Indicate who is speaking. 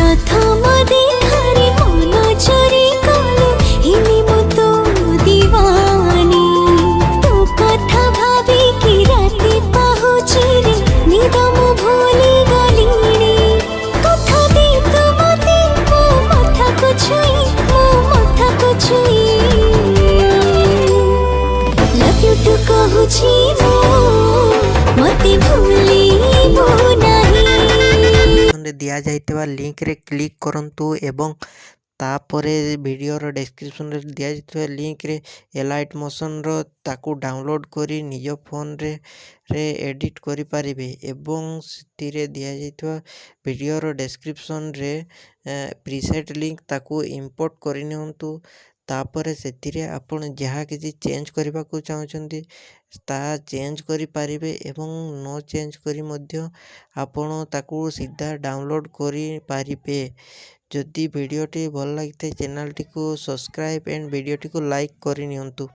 Speaker 1: प्रथम देखारे मन चोरी कलु हिली मु तो दीवानी तो कथा भाबी कि राति पाहुची रे निद मु भूली गलीनी कथा दे तू मते मो माथा को छुई लव यू टू कहूची मो मते भूली
Speaker 2: दिया जाइतवा लिंक रे क्लिक करंतु एवं तापरे वीडियोर डिस्क्रिप्शन रे दिया जाइतवा लिंक रे एलाइट मोशन रो ताकू डाउनलोड करी निज फोन रे एडिट करि पारिबे एवं सितिरे दिया जाइतवा वीडियोर डिस्क्रिप्शन रे प्रीसेट लिंक ताकू इंपोर्ट करि नियंतु तापरे सेतिरे आपण जहाँ किसी चेंज करबा को चाहछंती ता चेंज करि पारिबे एवं नो चेंज करी मध्य आपण ताकू सीधा डाउनलोड करि पारिबे। जदि वीडियोटी भल लागिते चैनल टी को सब्सक्राइब एंड वीडियोटी को लाइक करि नियंतु।